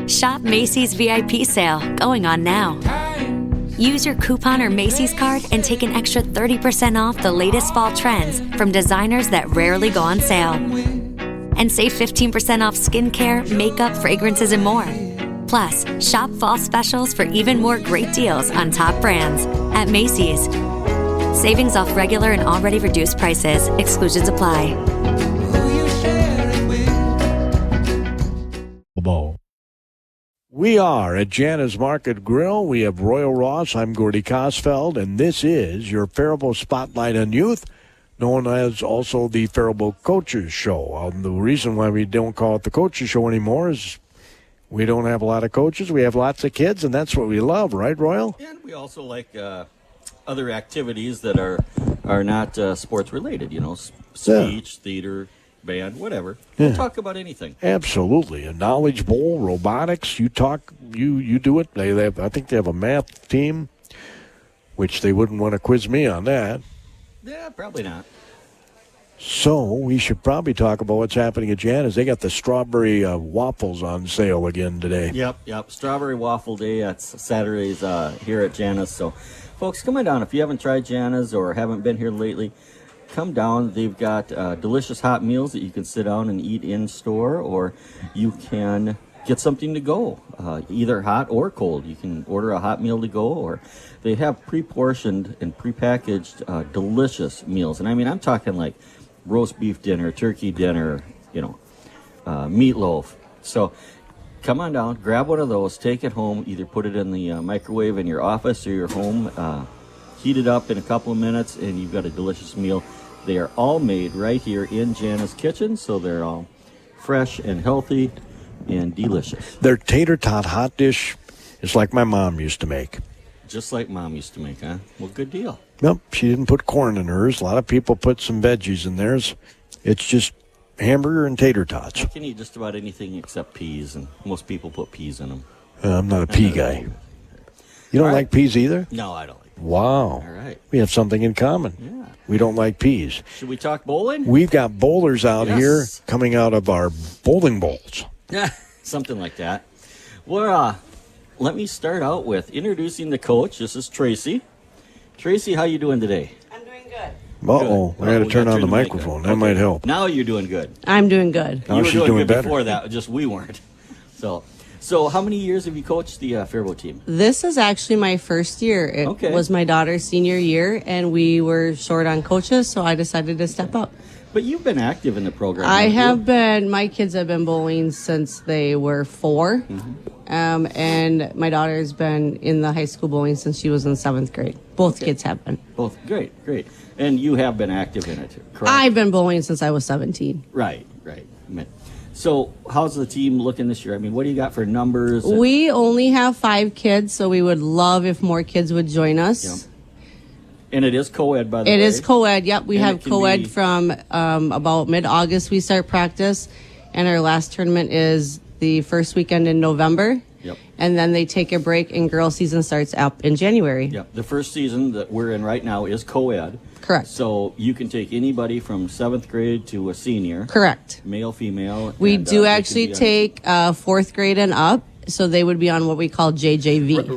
Shop Macy's VIP sale, going on now. Use your coupon or Macy's card and take an extra 30% off the latest fall trends from designers that rarely go on sale. And save 15% off skincare, makeup, fragrances, and more. Plus, shop fall specials for even more great deals on top brands at Macy's. Savings off regular and already reduced prices. Exclusions apply. We are at Jana's Market Grill. We have Royal Ross. I'm Gordy Kosfeld, and this is your Faribault Spotlight on Youth, known as also the Faribault Coaches Show. The reason why we don't call it the Coaches Show anymore is we don't have a lot of coaches. We have lots of kids, and that's what we love, right, Royal? And we also like other activities that are not sports related, speech, theater, band, whatever. We'll talk about anything. Absolutely. A knowledge bowl, robotics, you do it. I think they have a math team, which they wouldn't want to quiz me on that. Yeah, probably not. So we should probably talk about what's happening at Jana's. They got the strawberry waffles on sale again today. Yep. Strawberry Waffle Day. That's Saturdays here at Jana's. So, folks, come on down. If you haven't tried Jana's or haven't been here lately, come down. They've got delicious hot meals that you can sit down and eat in store, or you can get something to go, either hot or cold. You can order a hot meal to go, or they have pre-portioned and pre-packaged delicious meals. And I mean, I'm talking like roast beef dinner, turkey dinner, meatloaf. So come on down, grab one of those, take it home, either put it in the microwave in your office or your home, heat it up in a couple of minutes, and you've got a delicious meal. They are all made right here in Jana's kitchen, so they're all fresh and healthy and delicious. Their tater tot hot dish is like my mom used to make. Just like Mom used to make, huh? Well, good deal. Nope, she didn't put corn in hers. A lot of people put some veggies in theirs. It's just hamburger and tater tots. You can eat just about anything except peas, and most people put peas in them. I'm not a pea guy. You don't like peas either? No, I don't like peas. Wow. All right. We have something in common. Yeah. We don't like peas. Should we talk bowling? We've got bowlers out here coming out of our bowling bowls. Yeah, something like that. Well, let me start out with introducing the coach. This is Tracy. Tracy, how you doing today? I'm doing good. Uh-oh, I got to turn on the microphone. That might help. Now you're doing good. I'm doing good. Now You were she's doing doing good better. before that, just we weren't. So how many years have you coached the Faribault team? This is actually my first year. It was my daughter's senior year, and we were short on coaches, so I decided to step up. But you've been active in the program. I haven't you? have been. My kids have been bowling since they were 4, and my daughter's been in the high school bowling since she was in 7th grade. Both kids have been. Both. Great. And you have been active in it, correct? I've been bowling since I was 17. Right. So how's the team looking this year? I mean, what do you got for numbers? We only have 5 kids, so we would love if more kids would join us. Yeah. And it is co-ed, by the way. It is co-ed, yep. We And have it can co-ed be- from about mid-August we start practice, and our last tournament is the first weekend in November. Yep. And then they take a break, and girl season starts up in January. Yep. The first season that we're in right now is co-ed. Correct. So you can take anybody from 7th grade to a senior. Correct. Male, female. We and, do they actually can be on- take 4th grade and up, so they would be on what we call JJV.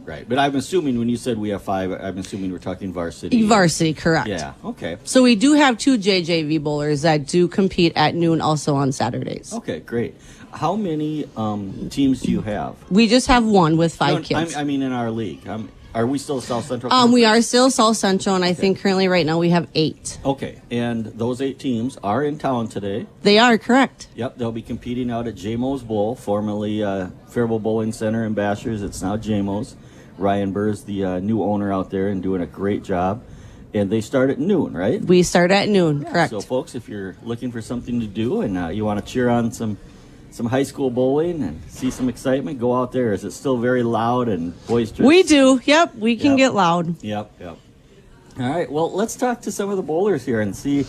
Right. But I'm assuming when you said we have 5, I'm assuming we're talking varsity. Varsity, correct. Yeah, okay. So we do have 2 JJV bowlers that do compete at noon also on Saturdays. Okay, great. How many teams do you have? We just have 1 with 5 kids. I mean in our league. Are we still South Central? We are still South Central, and I think currently right now we have 8. Okay, and those 8 teams are in town today. They are, correct. Yep, they'll be competing out at JMO's Bowl, formerly Faribault Bowling Center in Bashers. It's now JMO's. Ryan Burr's the new owner out there and doing a great job. And they start at noon, right? We start at noon, correct. So, folks, if you're looking for something to do and you want to cheer on some high school bowling and see some excitement, go out there. Is it still very loud and boisterous? We do. Yep, we can get loud. Yep. All right, well, let's talk to some of the bowlers here and see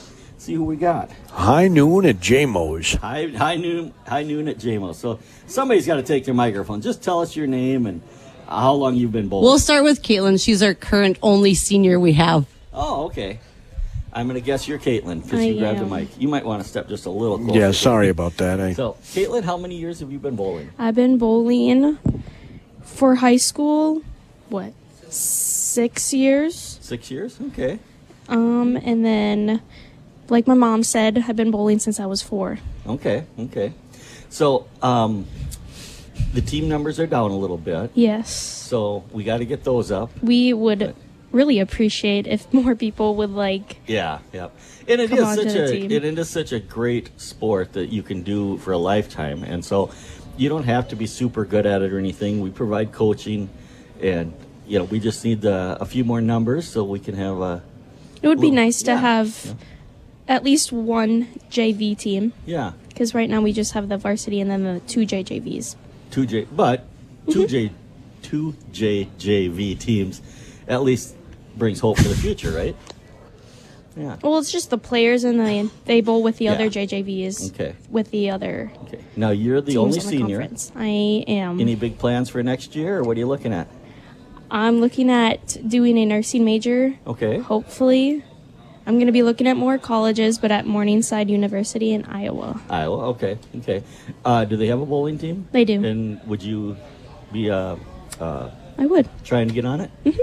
who we got. High noon at JMO's. High noon at JMO's. So somebody's got to take their microphone. Just tell us your name and how long you've been bowling. We'll start with Caitlin. She's our current only senior we have. Oh, okay. I'm going to guess you're Caitlin because you grabbed the mic. You might want to step just a little closer. Yeah, sorry about that. So, Caitlin, how many years have you been bowling? I've been bowling for high school, 6 years? 6 years? Okay. And then, like my mom said, I've been bowling since I was 4. Okay. So, the team numbers are down a little bit. Yes. So, we got to get those up. We would really appreciate if more people would Yeah. And it come on to the team. it is such a great sport that you can do for a lifetime. And so, you don't have to be super good at it or anything. We provide coaching, and we just need a few more numbers so we can have a. It would be nice to have at least one JV team. Yeah. Because right now we just have the varsity and then the 2 JJVs. 2 JJV teams at least brings hope for the future, right? Yeah. Well, it's just the players and they bowl with the other JJVs. Okay. With the other. Okay. Now you're the teams only on the senior. conference. I am. Any big plans for next year, or what are you looking at? I'm looking at doing a nursing major. Okay. Hopefully. I'm going to be looking at more colleges, but at Morningside University in Iowa. Okay. Do they have a bowling team? They do. And would you be I would. trying to get on it? Mm-hmm.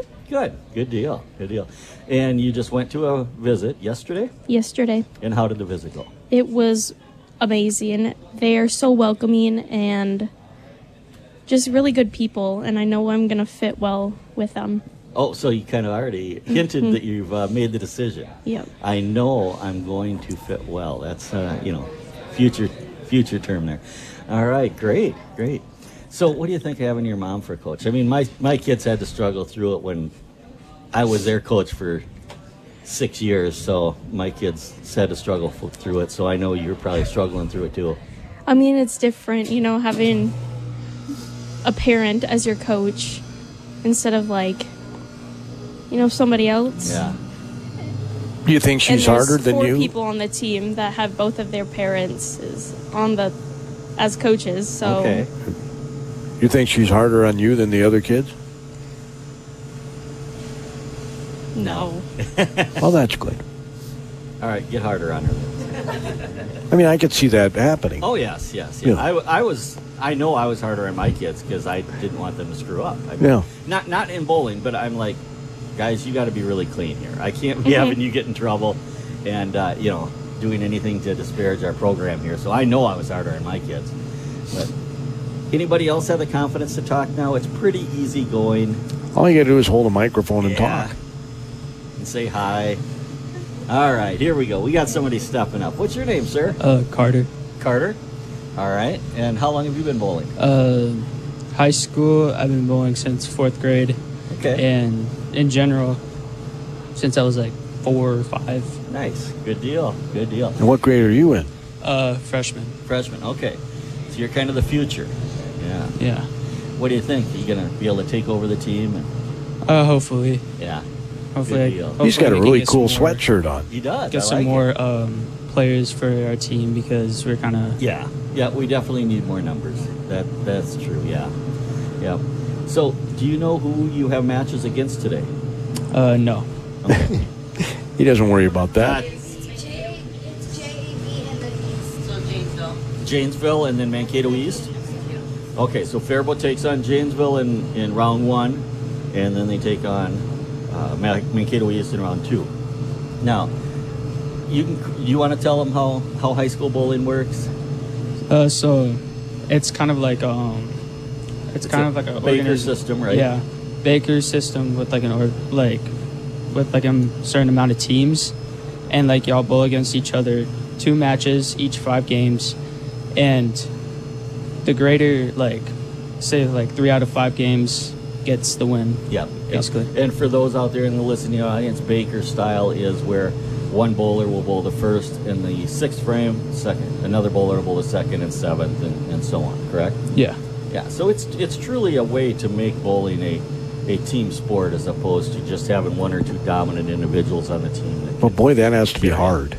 Good deal. And you just went to a visit yesterday? Yesterday. And how did the visit go? It was amazing. They are so welcoming and just really good people, and I know I'm going to fit well with them. Oh, so you kind of already hinted that you've made the decision. Yep. I know I'm going to fit well. That's, future term there. All right, great. So what do you think of having your mom for a coach? I mean, my kids had to struggle through it when I was their coach for 6 years, so my kids had to struggle through it, so I know you're probably struggling through it too. I mean, it's different, having a parent as your coach instead of somebody else. Yeah. Do you think she's harder than you? There's 4 people on the team that have both of their parents as coaches. So. Okay. You think she's harder on you than the other kids? No. Well, that's good. All right, get harder on her. I mean, I could see that happening. Oh, yes. Yeah. I know I was harder on my kids because I didn't want them to screw up. I mean, not in bowling, but I'm like, guys, you got to be really clean here. I can't be having you get in trouble and, doing anything to disparage our program here. So I know I was harder on my kids. But anybody else have the confidence to talk now? It's pretty easy going. All you got to do is hold a microphone and talk. And say hi. All right, here we go. We got somebody stepping up. What's your name, sir? Carter. Carter? All right. And how long have you been bowling? High school, I've been bowling since 4th grade. Okay. And in general, since I was 4 or 5. Nice. Good deal. And what grade are you in? Freshman. Freshman. Okay. So you're kind of the future. Yeah. Yeah. What do you think? Are you going to be able to take over the team? Hopefully. Yeah. Hopefully. Good deal. He's got a we can really get cool some more- sweatshirt on. He does. Get I some like more it. players for our team because we're kind of... Yeah, we definitely need more numbers. That's true, yeah. So, do you know who you have matches against today? No. Okay. He doesn't worry about that. It's JV and then East. So Janesville. Janesville and then Mankato East? Okay, so Faribault takes on Janesville in round 1, and then they take on Mankato East in round 2. Now, you want to tell them how high school bowling works? So it's kind of like it's kind of like a Baker system, right? Yeah, Baker system with with a certain amount of teams, and y'all bowl against each other 2 matches each 5 games, and the greater say 3 out of 5 games gets the win. Yep. Basically. And for those out there in the listening audience, Baker style is where one bowler will bowl the first and the 6th frame, second. Another bowler will bowl the 2nd and 7th, and so on. Correct? Yeah. Yeah. So it's truly a way to make bowling a team sport as opposed to just having 1 or 2 dominant individuals on the team. But boy, that has to be hard.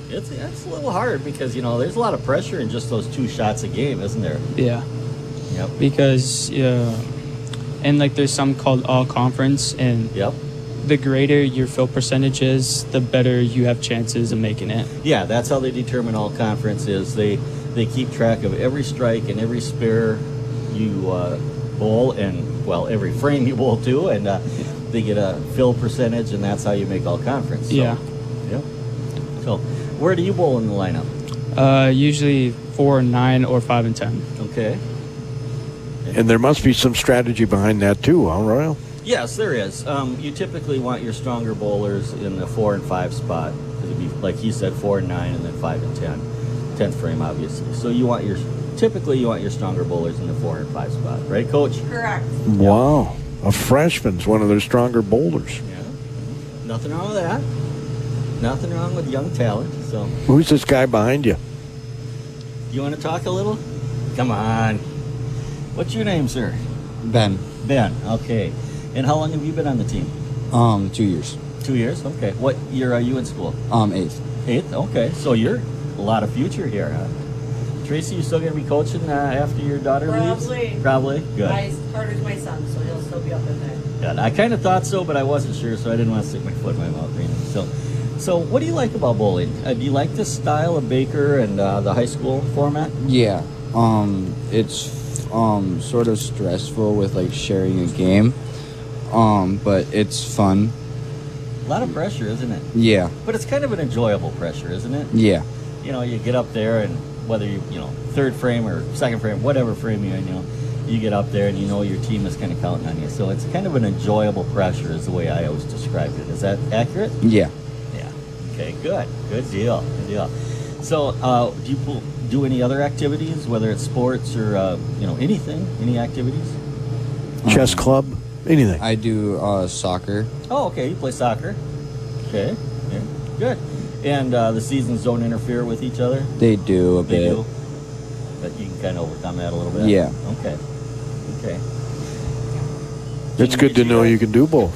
It's a little hard because there's a lot of pressure in just those 2 shots a game, isn't there? Yeah. Yep. Because and there's some called all conference, and Yep. the greater your fill percentage is, the better you have chances of making it. Yeah, that's how they determine all conference is. They keep track of every strike and every spare you bowl, and well, every frame you bowl too, and they get a fill percentage, and that's how you make all conference. So, Yeah. Yep. So, where do you bowl in the lineup? Usually 4 and 9 or 5 and 10. Okay. And there must be some strategy behind that too, huh, Royal? Yes, there is. You typically want your stronger bowlers in the 4 and 5 spot. It'd be, like he said, 4 and 9, and then 5 and 10. 10th frame, obviously. So you want your stronger bowlers in the 4 and 5 spot, right, Coach? Correct. Wow. A freshman's one of their stronger boulders. Yeah. Nothing wrong with that. Nothing wrong with young talent. So, Who's this guy behind you? you want to talk a little? Come on. What's your name, sir? Ben. Ben. Okay. And how long have you been on the team? 2 years. 2 years. Okay. What year are you in school? 8th. 8th. Okay. So you're a lot of future here, huh? Tracy, you still gonna be coaching after your daughter leaves? Probably. Good. Carter's my son, so he'll still be up in there. Good. I kind of thought so, but I wasn't sure, so I didn't want to stick my foot in my mouth. Right now. So what do you like about bowling? Do you like this style of Baker and the high school format? Yeah. It's sort of stressful with like sharing a game. But it's fun. A lot of pressure, isn't it? Yeah. But it's kind of an enjoyable pressure, isn't it? Yeah. You know, you get up there, and whether you third frame or second frame, whatever frame you're in, you get up there and you know your team is kind of counting on you. So it's kind of an enjoyable pressure is the way I always described it. Is that accurate? Yeah. Yeah. Okay, good. Good deal. Good deal. So do you do any other activities, whether it's sports or, anything? Any activities? Chess club? Anything? I do soccer. Oh, okay. You play soccer. Okay. Yeah. Good. And the seasons don't interfere with each other? They do a They bit. do? But you can kind of overcome that a little bit? Yeah. Okay. Okay. It's good to know you can do both.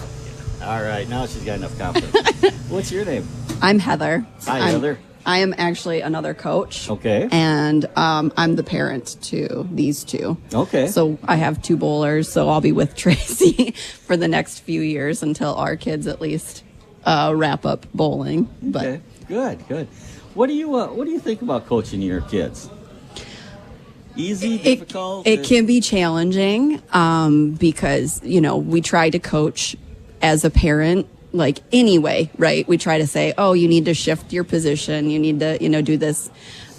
All right. Now she's got enough confidence. What's your name? I'm Heather. Hi, Heather. I am actually another coach. Okay. And I'm the parent to these two. Okay. So I have 2 bowlers, so I'll be with Tracy for the next few years until our kids at least wrap up bowling. But Okay. Good. Good. What do you think about coaching your kids? Easy, difficult? It can be challenging because, we try to coach as a parent, like anyway, right? We try to say, oh, you need to shift your position. You need to, do this.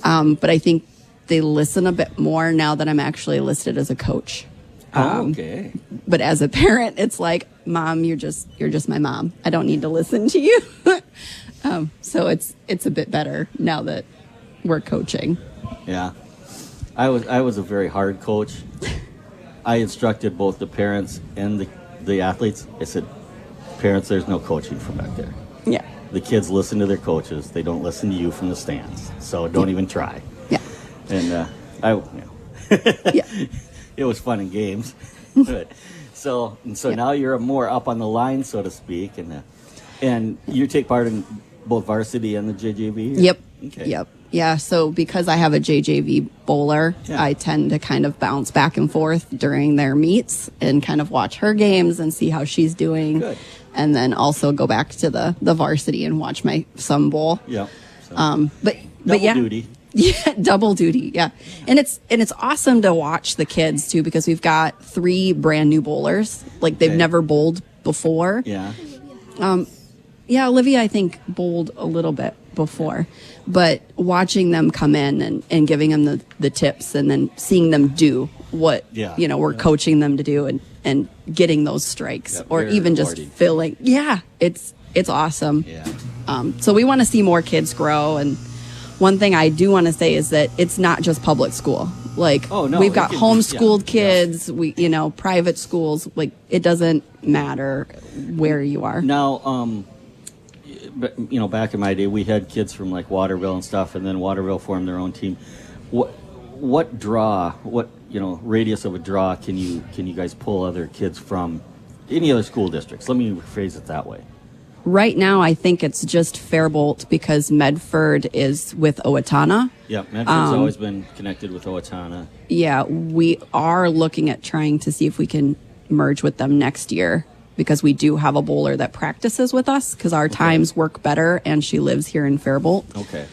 But I think they listen a bit more now that I'm actually listed as a coach. Okay. But as a parent, it's like, Mom, you're just my mom. I don't need to listen to you. So it's a bit better now that we're coaching. Yeah. I was a very hard coach. I instructed both the parents and the athletes. I said, parents, there's no coaching from back there. Yeah. The kids listen to their coaches. They don't listen to you from the stands. So don't even try. Yeah. And Yeah. it was fun in games. But, so now you're more up on the line, so to speak, and you take part in both varsity and the JJV? Yep. Okay. Yep. Yeah. So because I have a JJV bowler, Yeah. I tend to kind of bounce back and forth during their meets and kind of watch her games and see how she's doing. Good. And then also go back to the varsity and watch my son bowl. Yeah. So, But double yeah. duty. Yeah, double duty. Yeah. And it's awesome to watch the kids too, because we've got 3 brand new bowlers. Like they've Okay. never bowled before. Yeah. Yeah, Olivia, I think, bowled a little bit before, but watching them come in and giving them the tips and then seeing them do what, Yeah. we're coaching them to do and getting those strikes Yeah, or very even just rewarding. filling. Yeah, it's awesome. Yeah. So we want to see more kids grow. And one thing I do want to say is that it's not just public school. Like Oh, no, we've it got can be- homeschooled yeah, yeah. kids, we, private schools, like it doesn't matter where you are. Now, but, back in my day, we had kids from like Waterville and stuff, and then Waterville formed their own team. What radius of a draw can you guys pull other kids from any other school districts? Let me phrase it that way. Right now, I think it's just Faribault because Medford is with Owatonna. Yeah, Medford's always been connected with Owatonna. Yeah, we are looking at trying to see if we can merge with them next year. because we do have a bowler that practices with us because our times work better, and she lives here in Faribault. Okay.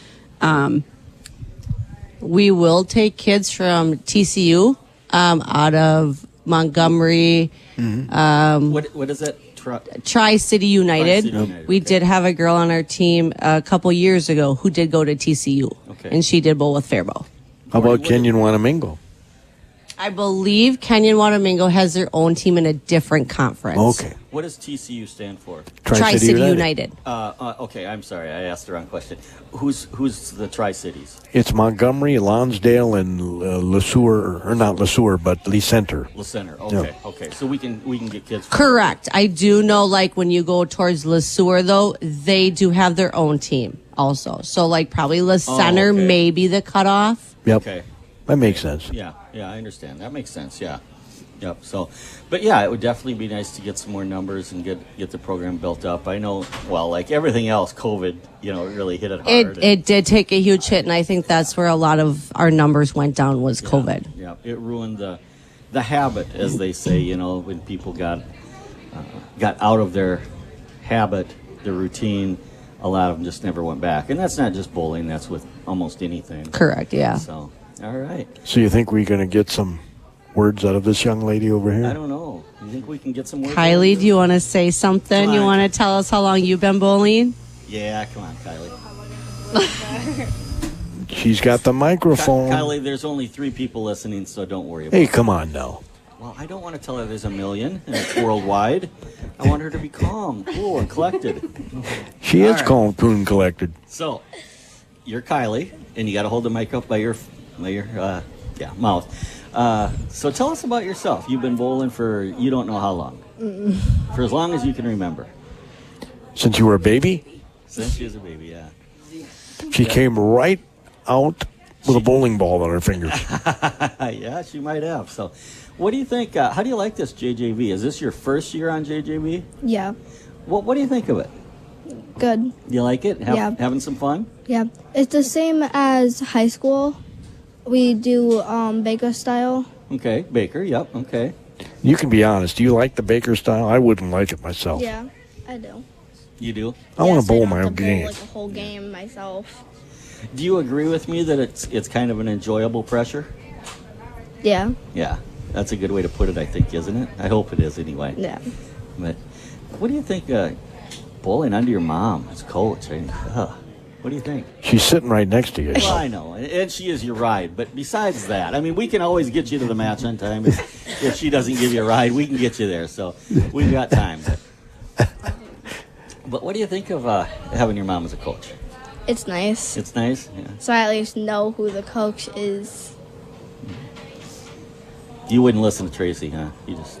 We will take kids from TCU out of Montgomery, What is it? Tri-City United. Tri-City United, We okay. did have a girl on our team a couple years ago who did go to TCU, Okay. and she did bowl with Faribault. How about Kenyon Wanamingo? I believe Kenyon Wanamingo has their own team in a different conference. Okay. What does TCU stand for? Tri-City United. Okay, I'm sorry. I asked the wrong question. Who's the Tri-Cities? It's Montgomery, Lonsdale, and LeSueur, or not LeSueur, but Lee Center. Le Center. Okay, okay. So we can get kids. From Correct. I do know, like, when you go towards LeSueur, though, they do have their own team also. So, like, probably Le Center okay. may be the cutoff. Yep. Okay. That makes sense. Yeah, I understand. That makes sense. Yeah. Yep. So, but yeah, it would definitely be nice to get some more numbers and get the program built up. I know, well, like everything else, COVID, it really hit it hard. It did take a huge hit, and I think that's where a lot of our numbers went down was COVID. Yeah, it ruined the habit, as they say. When people got out of their habit, their routine, a lot of them just never went back. And that's not just bowling; that's with almost anything. Correct. Yeah. So, all right. So you think we're going to get some words out of this young lady over here? I don't know. You think we can get some words? Kylie, do you want to say something? Come You on. want to tell us how long you've been bowling? Yeah, come on, Kylie. She's got the microphone. Kylie, there's only 3 people listening, so don't worry about Hey, it. come on now. Well, I don't want to tell her there's a million and it's worldwide. I want her to be calm, cool, and collected. She All is right. calm, cool, and collected. So, you're Kylie, and you got to hold the mic up by your mouth. So tell us about yourself. You've been bowling for you don't know how long. For as long as you can remember. Since you were a baby, Since she was a baby, yeah. she came right out with a bowling ball on her fingers. Yeah, she might have. So, what do you think? How do you like this JJV? Is this your first year on JJV? Yeah. What do you think of it? Good. You like it? Yeah. Having some fun? Yeah. It's the same as high school. We do Baker style. Okay, Baker. Yep. Okay. You can be honest. Do you like the Baker style? I wouldn't like it myself. Yeah, I do. You do? I want Yes, to bowl don't my have own to bowl, game. like a whole game myself. Do you agree with me that it's kind of an enjoyable pressure? Yeah. Yeah, that's a good way to put it, I think, isn't it? I hope it is anyway. Yeah. But what do you think bowling under your mom as coach? What do you think? She's sitting right next to you. Well, I know, and she is your ride. But besides that, I mean, we can always get you to the match on time. If she doesn't give you a ride, we can get you there. So we've got time. But what do you think of having your mom as a coach? It's nice. It's nice. Yeah. So I at least know who the coach is. You wouldn't listen to Tracy, huh? You just.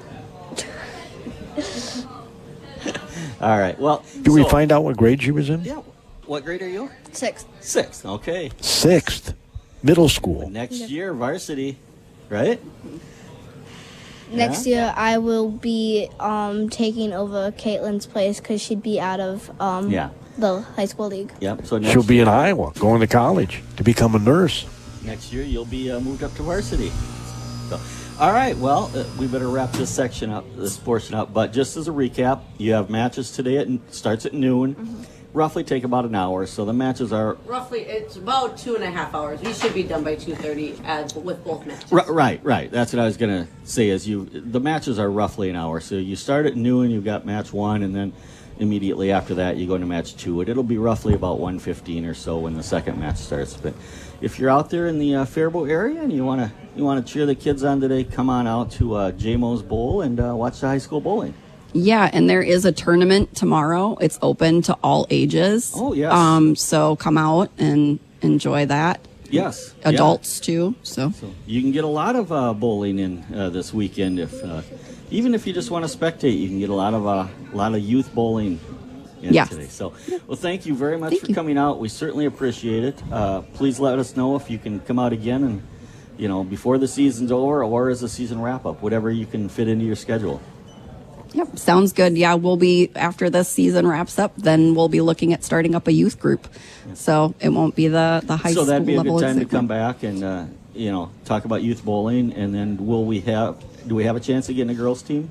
All right. Well, Did we find out what grade she was in? Yeah. What grade are you? 6th. 6th. Okay. 6th. Middle school. Next year, varsity, right? Next year, I will be taking over Caitlin's place because she'd be out of the high school league. Yep. So She'll be in Iowa, going to college to become a nurse. next year you'll be moved up to varsity. So, all right. Well, we better wrap this portion up. But just as a recap, you have matches today. Starts at noon. Mm-hmm. Roughly take about an hour. So the matches are Roughly, it's about 2.5 hours. We should be done by 2:30 with both matches. Right. That's what I was gonna say. The matches are roughly an hour. So you start at noon. You've got match 1, and then immediately after that you go into match 2. It'll be roughly about 1:15 or so when the second match starts. But if you're out there in the Faribault area and you wanna cheer the kids on today, come on out to JMO's Bowl and watch the high school bowling. Yeah, and there is a tournament tomorrow. It's open to all ages. Oh, yes. So come out and enjoy that. Yes. Adults too. So You can get a lot of bowling in this weekend. Even if you just want to spectate, you can get a lot of youth bowling in today. So, well, thank you very much for coming out. We certainly appreciate it. Please let us know if you can come out again, and before the season's over or as the season wrap up, whatever you can fit into your schedule. Yep, sounds good. Yeah, we'll be, after this season wraps up, then we'll be looking at starting up a youth group. So it won't be the high school level. So that'd be a good time to excitement. come back and talk about youth bowling, and then do we have a chance of getting a girls team?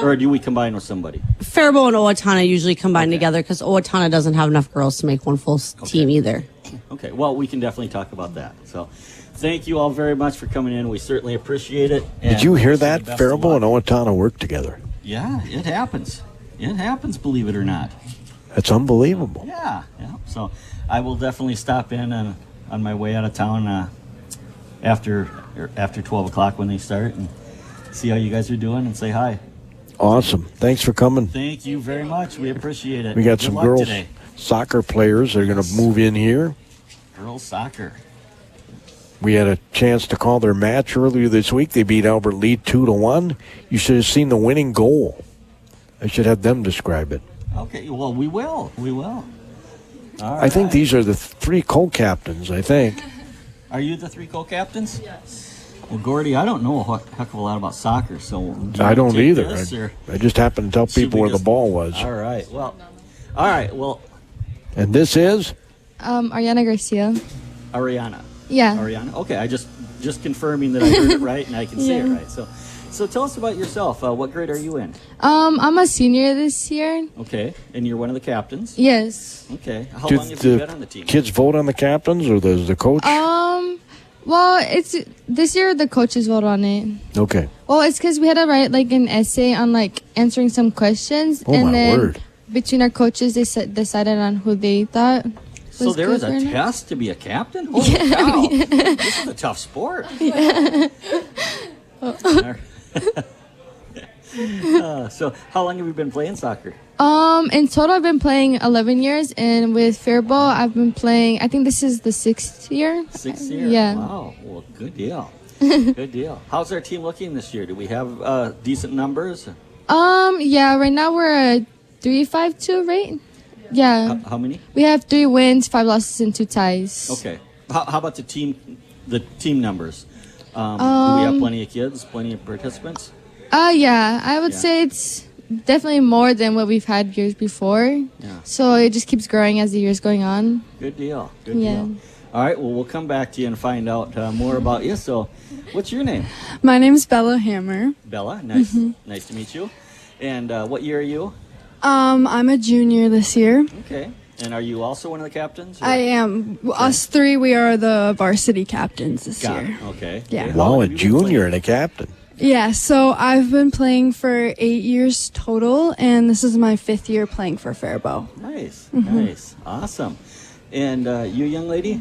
Or do we combine with somebody? Faribault and Owatonna usually combine together because Owatonna doesn't have enough girls to make one full team either. Okay, well, we can definitely talk about that. So thank you all very much for coming in. We certainly appreciate it. Did you hear that? Faribault and Owatonna work together. Yeah, it happens. It happens, believe it or not. That's unbelievable. Yeah. So I will definitely stop in on my way out of town after 12 o'clock when they start and see how you guys are doing and say hi. Awesome. Thanks for coming. Thank you very much. We appreciate it. We got Good some luck girls today. soccer players that are going to move in here. Girls soccer. We had a chance to call their match earlier this week. They beat Albert Lee 2-1. You should have seen the winning goal. I should have them describe it. Okay, well, we will. All I think these are the 3 co-captains, I think. Are you the 3 co-captains? Yes. Well, Gordy, I don't know a heck of a lot about soccer, so I don't either. This, I just happened to tell people where the ball was. All right. Well. And this is Ariana Garcia. Ariana. Yeah. Ariana. Okay, I just confirming that I heard it right and I can say it right. So tell us about yourself. What grade are you in? I'm a senior this year. Okay, and you're one of the captains. Yes. Okay. How long have you been on the team? Kids vote on the captains, or does the coach? Well, it's this year the coaches vote on it. Okay. Well, it's because we had to write like an essay on like answering some questions, word. Between our coaches, they decided on who they thought. So there was a test to be a captain? Holy cow! This is a tough sport. Yeah. So how long have you been playing soccer? In total, I've been playing 11 years, and with Faribault, I've been playing. I think this is the 6th year. 6th year. Yeah. Wow. Well, good deal. Good deal. How's our team looking this year? Do we have decent numbers? Yeah. Right now we're a 3-5-2, right? Yeah. How many? We have 3 wins, 5 losses, and 2 ties. Okay. How about the team numbers? Do we have plenty of kids, plenty of participants? Yeah. I would say it's definitely more than what we've had years before. Yeah. So it just keeps growing as the year's going on. Good deal. Good deal. All right. Well, we'll come back to you and find out more about you. So, what's your name? My name's Bella Hammer. Bella. Nice. Nice to meet you. And what year are you? I'm a junior this year. Okay. And are you also one of the captains? I am. Okay. Us 3, we are the varsity captains this year. Okay. Yeah. Wow, a junior and a captain. Yeah, so I've been playing for 8 years total, and this is my 5th year playing for Faribault. Nice. Nice. Awesome. And you, young lady?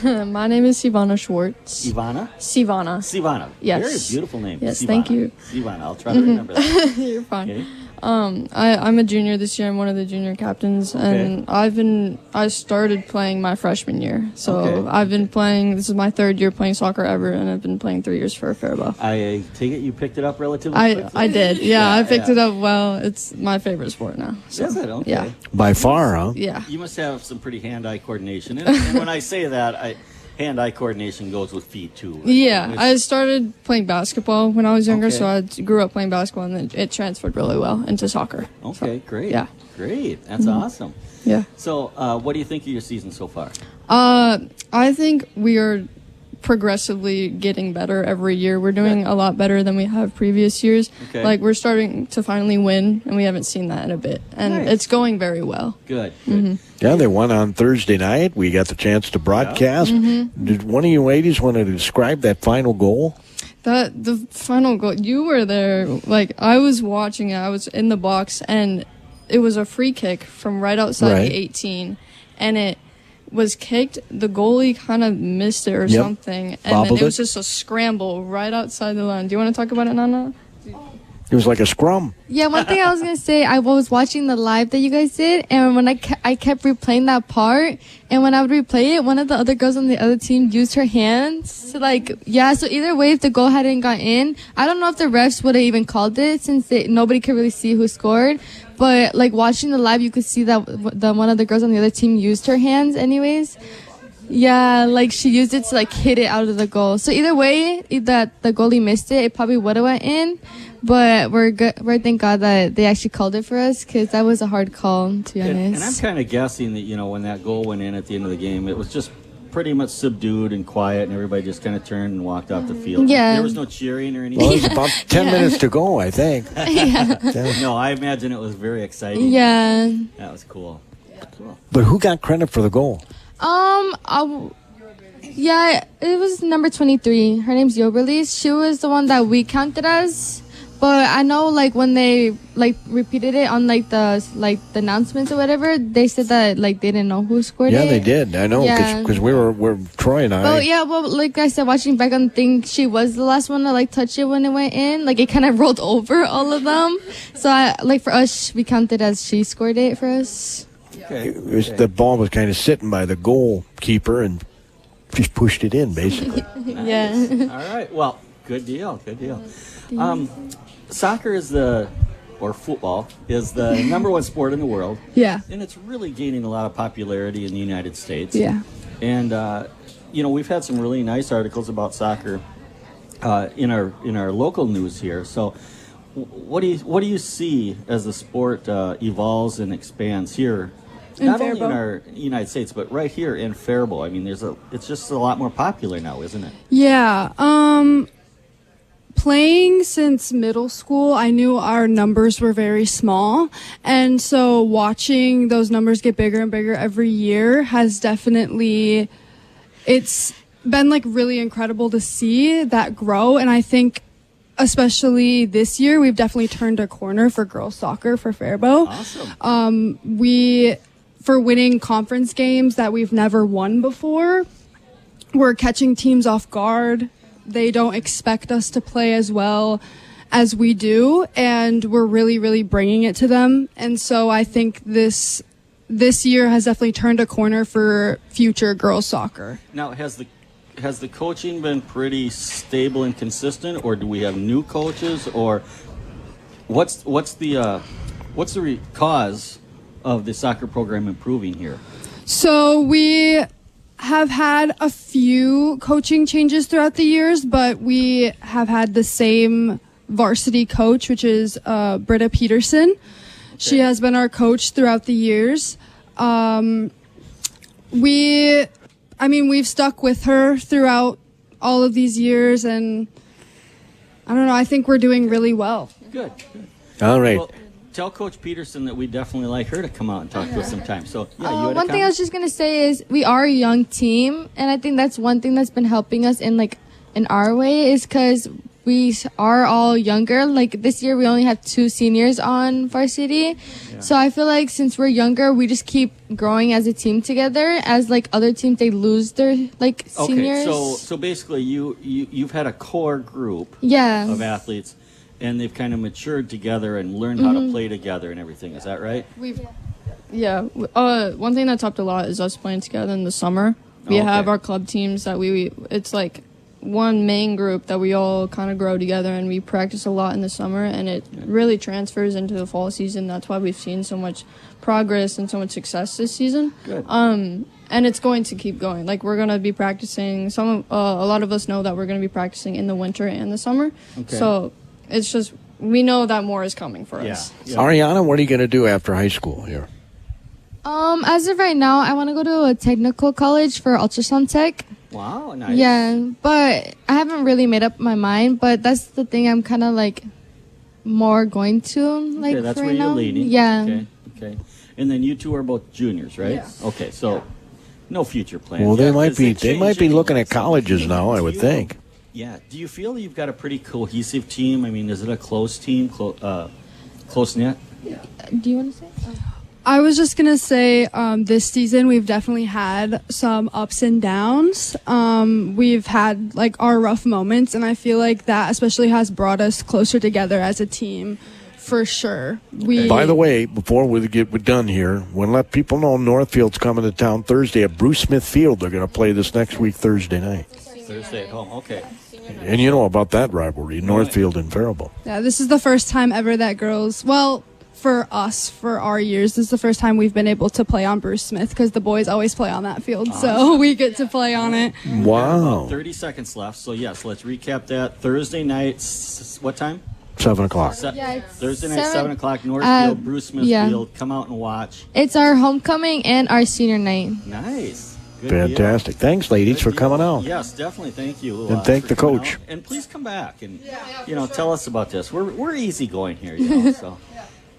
My name is Sivana Schwartz. Ivana? Sivana. Yes. Very beautiful name. Yes, Sivana. thank you. Sivana. I'll try to remember that. You're fine. Okay. I'm a junior this year. I'm one of the junior captains, and I started playing my freshman year. So I've been playing. This is my 3rd year playing soccer ever, and I've been playing 3 years for Faribault. I take it you picked it up relatively quickly? I did. Yeah, I picked it up well. It's my favorite sport now. So, is it? Okay. Yeah. By far, huh? Yeah. You must have some pretty hand-eye coordination. And when I say that, hand-eye coordination goes with feet too. Right? Yeah, I started playing basketball when I was younger, so I grew up playing basketball, and then it transferred really well into soccer. Okay, great. Yeah. Great. That's awesome. Yeah. So, what do you think of your season so far? I think we are progressively getting better every year. We're doing a lot better than we have previous years. Okay. Like, we're starting to finally win, and we haven't seen that in a bit. And it's going very well. Good. Yeah, they won on Thursday night. We got the chance to broadcast. Did one of you ladies want to describe that final goal? The final goal, you were there. Like, I was watching it. I was in the box, and it was a free kick from right outside the 18, and it was kicked. The goalie kind of missed it or something, and then it was just a scramble right outside the line. Do you want to talk about it, Nana? It was like a scrum. Yeah, one thing I was going to say, I was watching the live that you guys did, and when I kept replaying that part, and when I would replay it, one of the other girls on the other team used her hands. So, so either way, if the goal hadn't gone in, I don't know if the refs would have even called it since nobody could really see who scored. But, watching the live, you could see that one of the girls on the other team used her hands anyways. Yeah, she used it to, hit it out of the goal. So either way, if the goalie missed it, it probably would have went in. But we're thank God that they actually called it for us, because that was a hard call, to be honest. And I'm kind of guessing that, when that goal went in at the end of the game, it was just pretty much subdued and quiet, and everybody just kind of turned and walked off the field. Yeah. There was no cheering or anything. Well, it was about 10 minutes to go, I think. No, I imagine it was very exciting. Yeah. That was cool. Cool. But who got credit for the goal? Yeah, it was number 23. Her name's Yoberlis. She was the one that we counted as. But I know, like, when they, like, repeated it on, like, the announcements or whatever, they said that, like, they didn't know who scored it. Yeah, they did. I know, because we're Troy and I. Well, yeah, well, like I said, watching back on the thing, she was the last one to, like, touch it when it went in. Like, it kind of rolled over all of them. So, for us, we counted as she scored it for us. Okay. The ball was kind of sitting by the goalkeeper and just pushed it in, basically. Yeah. All right. Well, good deal. Good deal. Soccer is football is the number one sport in the world. Yeah. And it's really gaining a lot of popularity in the United States. Yeah. And, we've had some really nice articles about soccer in our local news here. So what do you see as the sport evolves and expands here? Not only in our United States, but right here in Faribault. I mean, it's just a lot more popular now, isn't it? Yeah. Playing since middle school, I knew our numbers were very small. And so watching those numbers get bigger and bigger every year has definitely, it's been like really incredible to see that grow. And I think especially this year, we've definitely turned a corner for girls soccer for Faribault. Awesome. For winning conference games that we've never won before, we're catching teams off guard. They don't expect us to play as well as we do, and we're really, really bringing it to them. And so I think this year has definitely turned a corner for future girls soccer. Now, has the coaching been pretty stable and consistent, or do we have new coaches, or what's the cause of the soccer program improving here? So we have had a few coaching changes throughout the years, but we have had the same varsity coach, which is Britta Peterson. Okay. She has been our coach throughout the years. We've stuck with her throughout all of these years, and I don't know, I think we're doing really well. Good. All right. Well, tell Coach Peterson that we definitely like her to come out and talk to us sometime. So, yeah, one thing I was just going to say is we are a young team, and I think that's one thing that's been helping us in our way is because we are all younger. Like this year, we only have 2 seniors on varsity. Yeah. So I feel like since we're younger, we just keep growing as a team together. As like other teams, they lose their seniors. Okay, so basically, you've had a core group of athletes, and they've kind of matured together and learned how to play together and everything. Is that right? One thing that's helped a lot is us playing together in the summer. We have our club teams that it's like one main group that we all kind of grow together, and we practice a lot in the summer, and it really transfers into the fall season. That's why we've seen so much progress and so much success this season. Good. And it's going to keep going. Like we're going to be practicing. A lot of us know that we're going to be practicing in the winter and the summer. Okay. So it's just, we know that more is coming for us. Yeah. Ariana, what are you going to do after high school here? As of right now, I want to go to a technical college for ultrasound tech. Wow, nice. Yeah, but I haven't really made up my mind, but that's the thing I'm kind of more going to that's for where now. you're leaning. Yeah. Okay. And then you two are both juniors, right? Yeah. Okay, so no future plans. Well, they might be looking at colleges now, I would think. Yeah. Do you feel you've got a pretty cohesive team? I mean, is it a close team, close knit? Yeah. Do you want to say? I was just going to say this season we've definitely had some ups and downs. We've had our rough moments, and I feel like that especially has brought us closer together as a team for sure. By the way, before we get done here, we'll let people know Northfield's coming to town Thursday at Bruce Smith Field. They're going to play this next week Thursday night. Thursday at home, okay. And you know about that rivalry, Northfield and Faribault. Yeah, this is the first time ever that girls, for us, for our years, this is the first time we've been able to play on Bruce Smith because the boys always play on that field, so we get to play on it. Wow. 30 seconds left, so yes, let's recap that. Thursday night, what time? 7 o'clock. Thursday night, 7 o'clock, Northfield, Bruce Smith Field. Come out and watch. It's our homecoming and our senior night. Nice. Fantastic. Thanks, ladies, for coming out. Yes, definitely. Thank you. And thank the coach. And please come back and tell us about this. We're easygoing here, so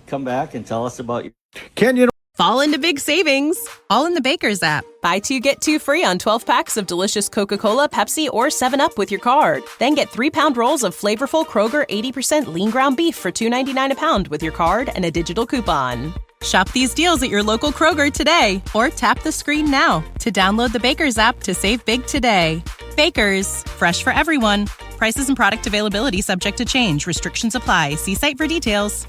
come back and tell us about your. Ken, Fall into big savings, all in the Baker's app. Buy 2, get 2 free on 12 packs of delicious Coca-Cola, Pepsi, or 7-Up with your card. Then get 3-pound rolls of flavorful Kroger 80% lean ground beef for $2.99 a pound with your card and a digital coupon. Shop these deals at your local Kroger today, or tap the screen now to download the Baker's app to save big today. Baker's, fresh for everyone. Prices and product availability subject to change. Restrictions apply. See site for details.